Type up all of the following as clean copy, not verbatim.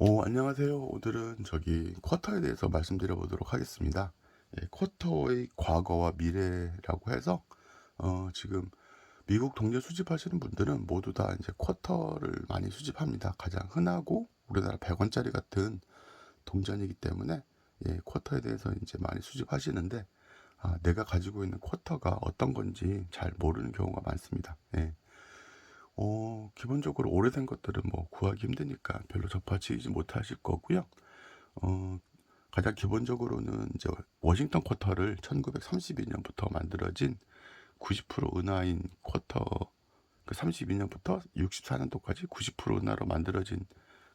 안녕하세요. 오늘은 쿼터에 대해서 말씀드려 보도록 하겠습니다. 쿼터의 과거와 미래라고 해서 지금 미국 동료 수집하시는 분들은 모두 다 이제 쿼터를 많이 수집합니다. 가장 흔하고 우리나라 100원짜리 같은 동전이기 때문에 쿼터에 대해서 이제 많이 수집하시는데 내가 가지고 있는 쿼터가 어떤 건지 잘 모르는 경우가 많습니다. 기본적으로 오래된 것들은 뭐 구하기 힘드니까 별로 접하지 못하실 거고요. 어, 가장 기본적으로는 이제 워싱턴 쿼터를 1932년부터 만들어진 90% 은하인 쿼터, 그 32년부터 64년도까지 90% 은하로 만들어진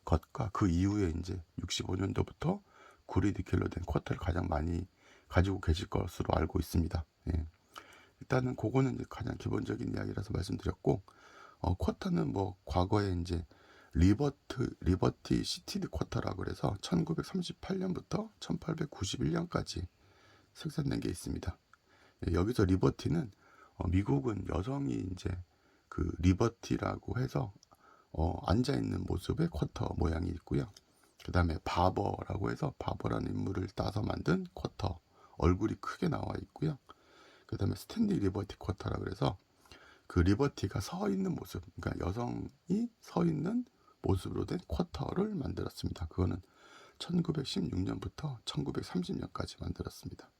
것과 그 이후에 이제 65년도부터 구리 니켈로 된 쿼터를 가장 많이 가지고 계실 것으로 알고 있습니다. 일단은 그거는 이제 가장 기본적인 이야기라서 말씀드렸고, 쿼터는 뭐 과거에 이제 리버티 시티드 쿼터라 그래서 1938년부터 1891년까지 생산된 게 있습니다. 여기서 리버티는 미국은 여성이 이제 그 리버티라고 해서 앉아 있는 모습의 쿼터 모양이 있고요. 그 다음에 바버라고 해서 바버라는 인물을 따서 만든 쿼터 얼굴이 크게 나와 있고요. 그 다음에 스탠디 리버티 쿼터라 그래서 그 리버티가 서 있는 모습, 그러니까 여성이 서 있는 모습으로 된 쿼터를 만들었습니다. 그거는 1916년부터 1930년까지 만들었습니다.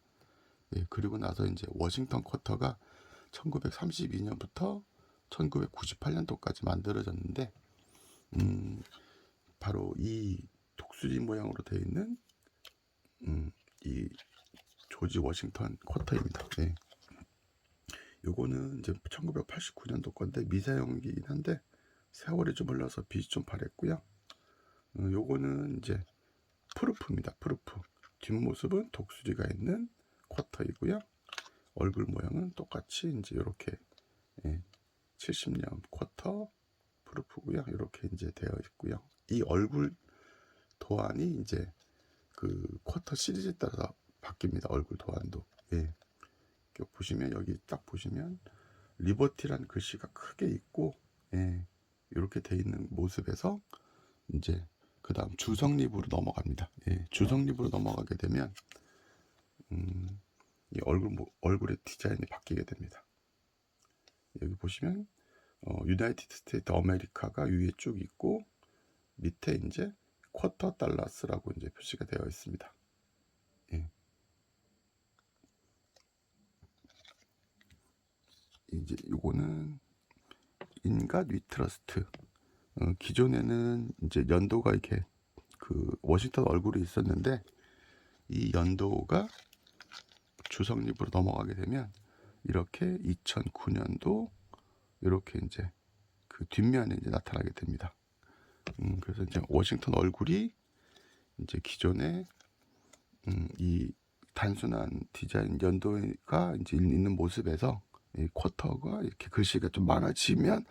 그리고 나서 이제 워싱턴 쿼터가 1932년부터 1998년도까지 만들어졌는데, 바로 이 독수리 모양으로 되어 있는 이 조지 워싱턴 쿼터입니다. 요거는 이제 1989년도 건데 미사용이긴 한데 세월이 좀 흘러서 빛이 좀 바랬고요. 요거는 이제 프루프입니다. 프루프. 뒷모습은 독수리가 있는 쿼터이고요. 얼굴 모양은 똑같이 이제 이렇게 70년 쿼터 프루프고요. 이렇게 이제 되어 있고요. 이 얼굴 도안이 이제 그 쿼터 시리즈에 따라서 바뀝니다. 얼굴 도안도. 보시면 여기 딱 보시면 리버티라는 글씨가 크게 있고 이렇게 돼 있는 모습에서 이제 그 다음 주성립으로 넘어갑니다. 주성립으로 넘어가게 되면 이 얼굴의 디자인이 바뀌게 됩니다. 여기 보시면 유나이티드 스테이트 아메리카가 위에 쭉 있고 밑에 이제 쿼터 달러스라고 이제 표시가 되어 있습니다. 이제 요거는 인갓 위트러스트. 기존에는 이제 연도가 이렇게 그 워싱턴 얼굴이 있었는데 이 연도가 주성립으로 넘어가게 되면 이렇게 2009년도 이렇게 이제 그 뒷면에 이제 나타나게 됩니다. 그래서 이제 워싱턴 얼굴이 이제 기존에 이 단순한 디자인 연도가 이제 있는 모습에서 이 쿼터가 이렇게 글씨가 좀 많아지면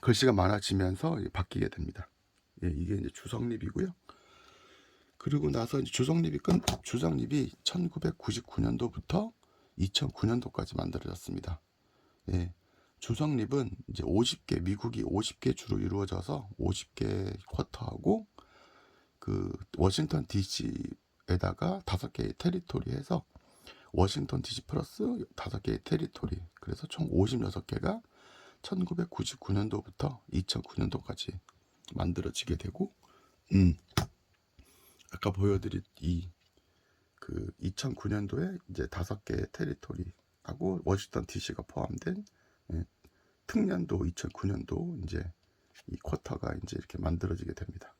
글씨가 많아지면서 바뀌게 됩니다. 이게 이제 주성립이고요. 그리고 나서 이제 주성립이 1999년도부터 2009년도까지 만들어졌습니다. 주성립은 이제 50개, 미국이 50개 주로 이루어져서 50개 쿼터하고 그 워싱턴 DC에다가 5개의 테리토리 해서 워싱턴 DC 플러스 5개의 테리토리, 그래서 총 56개가 1999년도부터 2009년도까지 만들어지게 되고, 아까 보여드린 그 2009년도에 이제 5개의 테리토리하고 워싱턴 DC가 포함된 특년도 2009년도 이제 이 쿼터가 이제 이렇게 만들어지게 됩니다.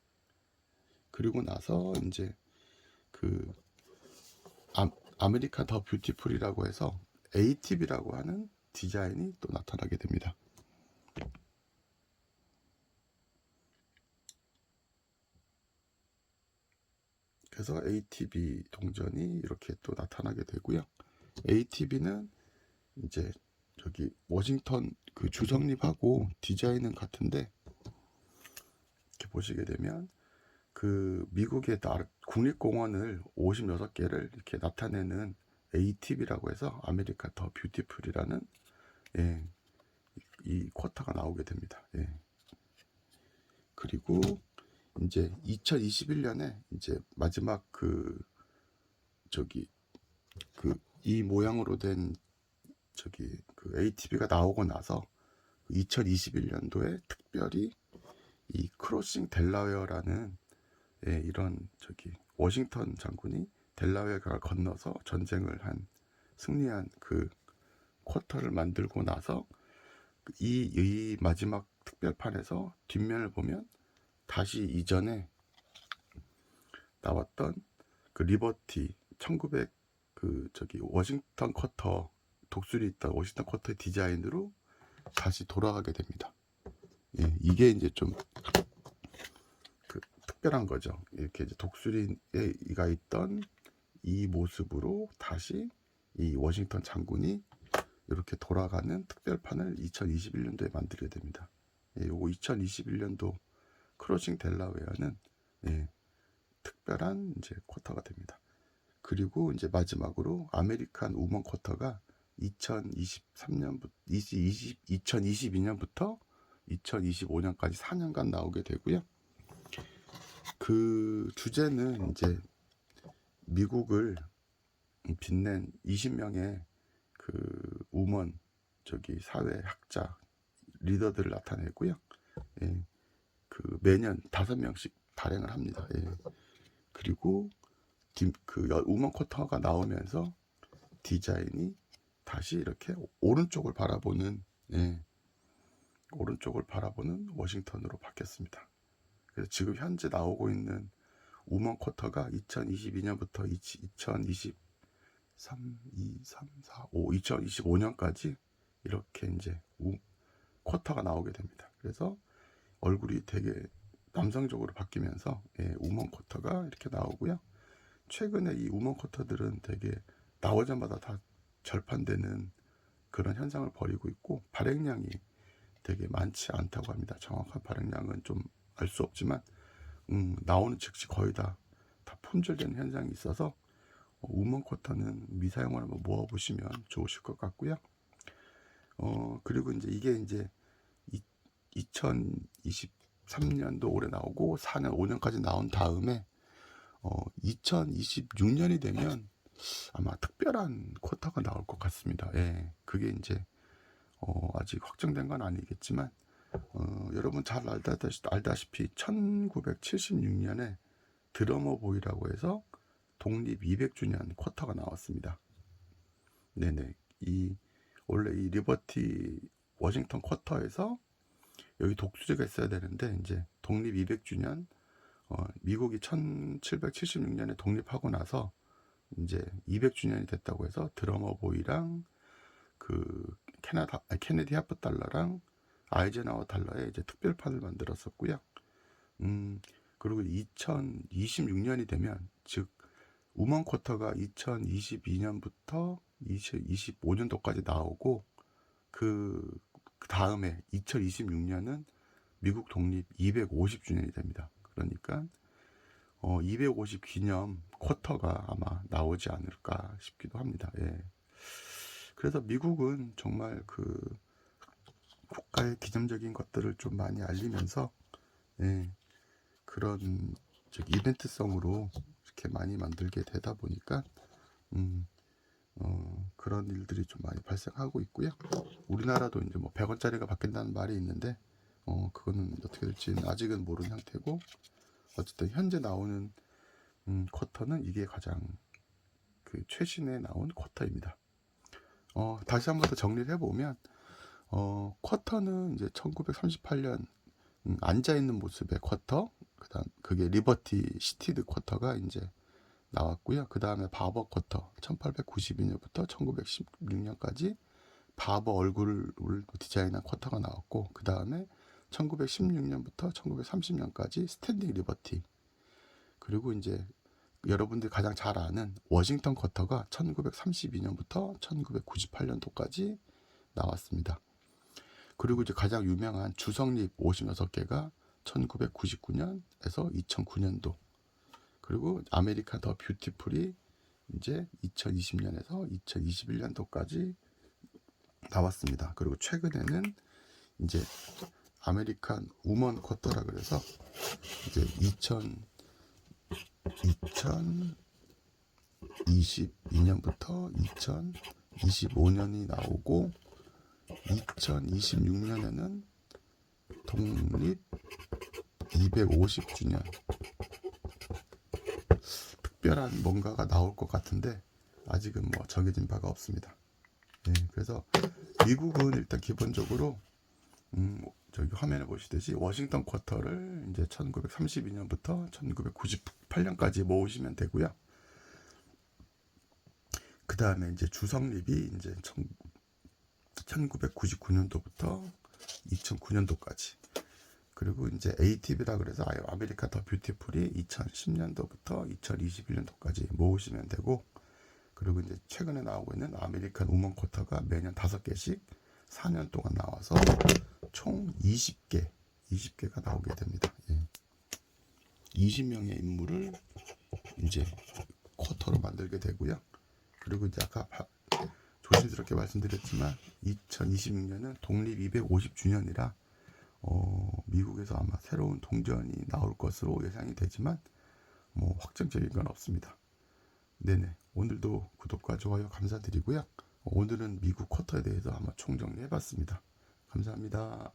그리고 나서 이제 그 아메리칸 더 뷰티풀이라고 해서 ATB라고 하는 디자인이 또 나타나게 됩니다. 그래서 ATB 동전이 이렇게 또 나타나게 되고요. ATB는 이제 저기 워싱턴 그 주성립하고 디자인은 같은데 이렇게 보시게 되면 그 미국의 국립공원을 56개를 이렇게 나타내는 ATB라고 해서 아메리카 더 뷰티풀이라는 이 쿼터가 나오게 됩니다. 그리고 이제 2021년에 이제 마지막 이 모양으로 된 ATV가 나오고 나서 2021년도에 특별히 이 크로싱 델라웨어라는 이런 워싱턴 장군이 델라웨어를 건너서 전쟁을 승리한 그 쿼터를 만들고 나서 이 마지막 특별판에서 뒷면을 보면 다시 이전에 나왔던 리버티 1900 워싱턴 쿼터 독수리 있던 워싱턴 쿼터의 디자인으로 다시 돌아가게 됩니다. 이게 이제 좀 특별한 거죠. 이렇게 이제 독수리가 있던 이 모습으로 다시 이 워싱턴 장군이 이렇게 돌아가는 특별판을 2021년도에 만들게 됩니다. 요거 2021년도 크로싱 델라웨어는 특별한 이제 쿼터가 됩니다. 그리고 이제 마지막으로 아메리칸 우먼 쿼터가 2022년부터 2025년까지 4년간 나오게 되고요. 그 주제는 이제 미국을 빛낸 20명의 우먼 사회 학자 리더들을 나타내고요. 매년 5명씩 발행을 합니다. 그리고 우먼 쿼터가 나오면서 디자인이 다시 이렇게 오른쪽을 바라보는 워싱턴으로 바뀌었습니다. 그래서 지금 현재 나오고 있는 우먼 쿼터가 2022년부터 2025년까지 이렇게 이제 쿼터가 나오게 됩니다. 그래서 얼굴이 되게 남성적으로 바뀌면서 우먼 쿼터가 이렇게 나오고요. 최근에 이 우먼 쿼터들은 되게 나오자마자 다 절판되는 그런 현상을 벌이고 있고 발행량이 되게 많지 않다고 합니다. 정확한 발행량은 좀 알 수 없지만 나오는 즉시 거의 다 품절되는 현상이 있어서 우먼 쿼터는 미사용을 한번 모아보시면 좋으실 것 같고요. 그리고 이제 이게 이제 2023년도 올해 나오고 4년, 5년까지 나온 다음에 2026년이 되면 아마 특별한 쿼터가 나올 것 같습니다. 그게 이제 아직 확정된 건 아니겠지만 여러분 잘 알다시피 1976년에 드러머 보이라고 해서 독립 200주년 쿼터가 나왔습니다. 원래 이 리버티 워싱턴 쿼터에서 여기 독수리가 있어야 되는데 이제 독립 200주년 미국이 1776년에 독립하고 나서 이제 200주년이 됐다고 해서 드러머 보이랑 케네디 하프 달러랑 아이젠하워 달러의 이제 특별판을 만들었었고요. 그리고 2026년이 되면 즉 우먼 쿼터가 2022년부터 2025년도까지 나오고 그 다음에 2026년은 미국 독립 250주년이 됩니다. 그러니까 250 기념 쿼터가 아마 나오지 않을까 싶기도 합니다. 그래서 미국은 정말 국가의 기념적인 것들을 좀 많이 알리면서 그런 이벤트성으로 이렇게 많이 만들게 되다 보니까 그런 일들이 좀 많이 발생하고 있고요. 우리나라도 이제 100원짜리가 바뀐다는 말이 있는데 그거는 어떻게 될지는 아직은 모르는 상태고 어쨌든 현재 나오는 쿼터는 이게 가장 최신에 나온 쿼터입니다. 다시 한 번 더 정리를 해보면 쿼터는 이제 1938년 앉아있는 모습의 쿼터, 그다음 그게 리버티 시티드 쿼터가 이제 나왔고요. 그 다음에 바버 쿼터 1892년부터 1916년까지 바버 얼굴을 디자인한 쿼터가 나왔고 그 다음에 1916년부터 1930년까지 스탠딩 리버티, 그리고 이제 여러분들이 가장 잘 아는 워싱턴 쿼터가 1932년부터 1998년도까지 나왔습니다. 그리고 이제 가장 유명한 주석립 56개가 1999년에서 2009년도, 그리고 아메리칸 더 뷰티풀이 이제 2020년에서 2021년도까지 나왔습니다. 그리고 최근에는 이제 아메리칸 우먼 쿼터라 그래서 이제 2022년부터 2025년이 나오고 2026년에는 독립 250주년 특별한 뭔가가 나올 것 같은데 아직은 뭐 정해진 바가 없습니다. 예, 그래서 미국은 일단 기본적으로 저기 화면에 보시듯이 워싱턴 쿼터를 이제 1932년부터 1998년까지 모으시면 되고요. 그 다음에 이제 주성립이 이제 1999년도부터 2009년도까지. 그리고 이제 ATV라 그래서 아메리카 더 뷰티풀이 2010년도부터 2021년도까지 모으시면 되고, 그리고 이제 최근에 나오고 있는 아메리칸 우먼 쿼터가 매년 5개씩 4년 동안 나와서 총 20개가 나오게 됩니다. 예. 20명의 인물을 이제 쿼터로 만들게 되고요. 그리고 이제 아까 조심스럽게 말씀드렸지만 2026년은 독립 250주년이라 미국에서 아마 새로운 동전이 나올 것으로 예상이 되지만 뭐 확정적인 건 없습니다. 네네. 오늘도 구독과 좋아요 감사드리고요. 오늘은 미국 쿼터에 대해서 한번 총정리해봤습니다. 감사합니다.